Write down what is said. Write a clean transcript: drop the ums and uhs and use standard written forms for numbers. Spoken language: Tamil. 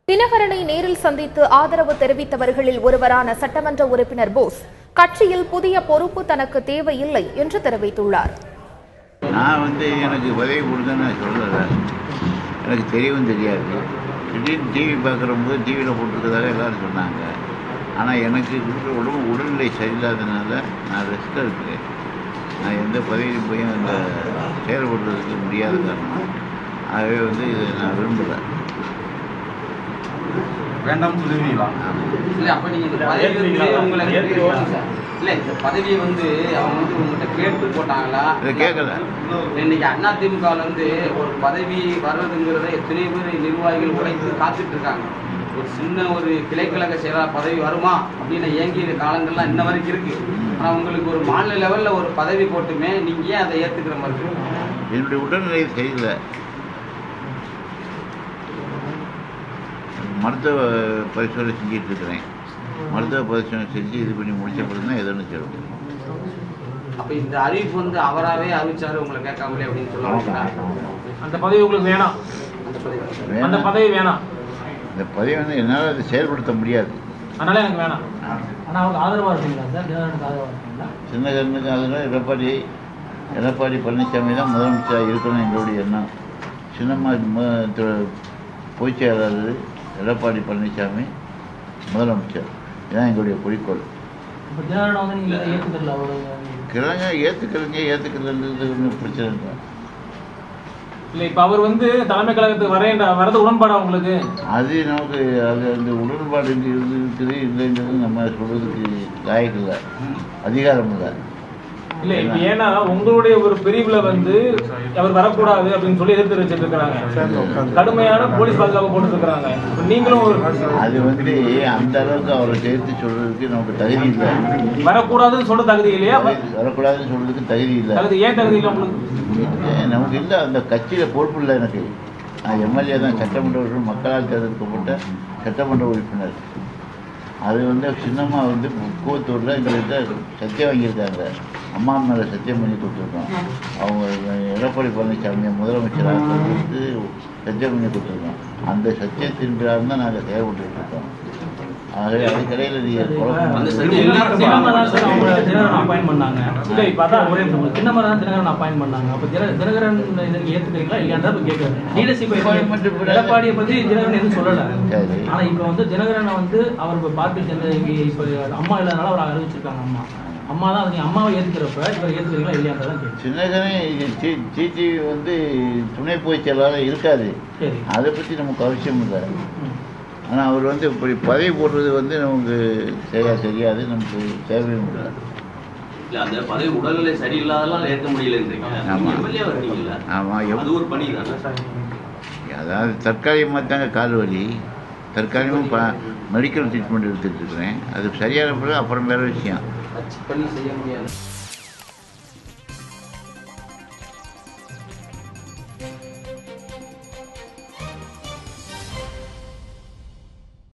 தினகரனை நேரில் சந்தித்து ஆதரவு தெரிவித்தவர்களில் ஒருவரான சட்டமன்ற உறுப்பினர் போஸ் கட்சியில் புதிய பொறுப்பு தனக்கு தேவையில்லை என்று தெரிவித்துள்ளார். நான் எனக்கு உதவி கொடுத்தேன்னு சொல்லலை, எனக்கு தெரியவும் தெரியாது. திடீர்னு டிவி பார்க்குறம்போது டிவியில் போட்டிருக்கதாக எல்லோரும் சொன்னாங்க. ஆனால் எனக்கு உடல்நிலை சரியில்லாததுனால நான் ரெஸ்ட்டில் இருக்கிறேன். நான் எந்த பதவியிலும் போய் அந்த செயல்படுறதுக்கு முடியாத காரணம். ஆகவே இதை நான் விரும்பலை. வேண்டாம் சொல்லுவீங்களா? இல்லை, அப்போ நீங்கள் இந்த பதவி உங்களை இல்லை, இந்த பதவியை அவங்க உங்கள்கிட்ட கேட்டு போட்டாங்களா? இதை கேட்கல. இன்னைக்கு அதிமுகவில் ஒரு பதவி வர்றதுங்கிறத எத்தனை பேர் நிர்வாகிகள் உழைத்து காத்துட்டு இருக்காங்க. ஒரு சின்ன ஒரு கிளைக்கழக செயலாளர் பதவி வருமா அப்படின்னு இயங்கிய காலங்கள்லாம் இன்ன வரைக்கும் இருக்கு. ஆனால் உங்களுக்கு ஒரு மாநில லெவலில் ஒரு பதவி போட்டுமே நீங்கள் ஏன் அதை ஏற்றுக்கிற மாதிரி இருக்கு? என்னுடைய உடல்நிலை சரியில்லை. மருத்துவ பரிசோதனை செஞ்சுட்டு இருக்கிறேன். மருத்துவ பரிசோதனை செஞ்சு இது பண்ணி முடிச்ச பிறகு தான் எதுன்னு சொல்லுவேன். அப்போ இந்த அறிவிப்பு அவராகவே அறிவிச்சாரு, உங்களை கேட்காமலே அப்படின்னு சொல்லுவாங்க. அந்த பதவி உங்களுக்கு வேணாம், அந்த பதவி வேணாம், இந்த பதவி என்னால் அதை செயல்படுத்த முடியாது, அதனால எனக்கு வேணாம். ஆனால் அவங்க ஆதரவாக இருக்கீங்களா சார்? தினகரனுக்கு ஆதரவாக இருக்கீங்களா? சின்னகரனுக்கு ஆதரவாக எடப்பாடி பழனிசாமி தான் முதலமைச்சராக இருக்கணும் எங்களுடைய எண்ணம். சின்னம்மா பொதுச் செயலாளர் எடப்பாடி பழனிசாமி முதலமைச்சர், இதுதான் எங்களுடைய குறிக்கோள். கிழங்க ஏற்றுக்கிறதுன்றது ஒன்றும் பிரச்சனை இல்லை. இல்லை, இப்போ அவர் தலைமை கழகத்துக்கு வரது உடன்பாடா உங்களுக்கு? அது நமக்கு அந்த உடன்பாடு இருக்குது இல்லைன்றது நம்ம சொல்றதுக்கு லாயக்கு இல்லை, அதிகாரம் இல்லை. இல்லை, இப்போ ஏன்னா உங்களுடைய ஒரு பிரிவில் அவர் வரக்கூடாது அப்படின்னு சொல்லி எதிர்த்து வச்சுட்டு இருக்கிறாங்க. கடுமையான போலீஸ் பாதுகாப்பு போட்டு இருக்கிறாங்க. நீங்களும் அது அந்த அளவுக்கு அவரை சேர்த்து சொல்றதுக்கு நமக்கு தகுதி இல்லை. வரக்கூடாதுன்னு சொல்ற தகுதி இல்லையா? வரக்கூடாதுன்னு சொல்றதுக்கு தகுதி இல்லை. ஏன் தகுதி இல்லை உங்களுக்கு? நமக்கு இல்லை, அந்த கட்சியில் பொறுப்பு இல்லை எனக்கு. நான் எம்எல்ஏ தான், சட்டமன்ற உறுப்பினர், மக்களால் தேர்ந்தெடுக்கப்பட்ட சட்டமன்ற உறுப்பினர். அது சின்னம்மா கூவத்தூரில் எங்கள்கிட்ட சத்தியம் வாங்கியிருக்காங்க. அம்மா மேலே சத்தியம் பண்ணி கொடுத்துருக்கோம். அவங்க எடப்பாடி பழனிசாமியை முதலமைச்சராக சத்தியம் பண்ணி கொடுத்துருக்கோம். அந்த சத்தியத்தின் பிறகு தான் நாங்கள் செயல்பட்டு இருக்கோம். ஆகவே அதுக்கடையில் அப்பாயின் பண்ணாங்க. இல்லை, இப்போ அதான் ஒரே சின்னமரா தினகரன் அப்பாயின் பண்ணாங்க. அப்போ தினகரன் இதற்கு ஏற்றுக்கிறீங்களா இல்லையாண்டா இப்போ கேட்குறேன். லீடர்ஷிப் எடப்பாடியை பற்றி தினகரன் எதுவும் சொல்லலை. ஆனால் இப்போ தினகரனை அவர் பார்ட்டி சேர்ந்த இப்போ அம்மா இல்லாதனால அவர் அறிவிச்சிருக்காங்க. அம்மா தான் அது அம்மாவை ஏற்றுக்கிறப்ப இவர் ஏற்றுக்கிறீங்களா இல்லையான்றதான் கேட்கு. சின்னகரன் டிடி துணை பொதுச் செயலாளர் இருக்காது, அதை பற்றி நமக்கு அவசியம் இல்லை. ஆனால் அவர் இப்படி பதவி போடுறது நமக்கு தெரியாது, நமக்கு தேவையும் இல்லை. அந்த பதவி உடல்நிலை சரியில்லாதெல்லாம் ஏற்க முடியலன்றீங்க. ஆமாம், அது ஒரு பணி தானே. அதாவது தற்காலிகமாக தாங்க கால் வலி, தற்காலிகமாக மெடிக்கல் ட்ரீட்மெண்ட் எடுத்துகிட்டு இருக்கிறேன். அது சரியான பிறகு அப்புறம் வேறு விஷயம். பண்ணி செய்ய முடியாது.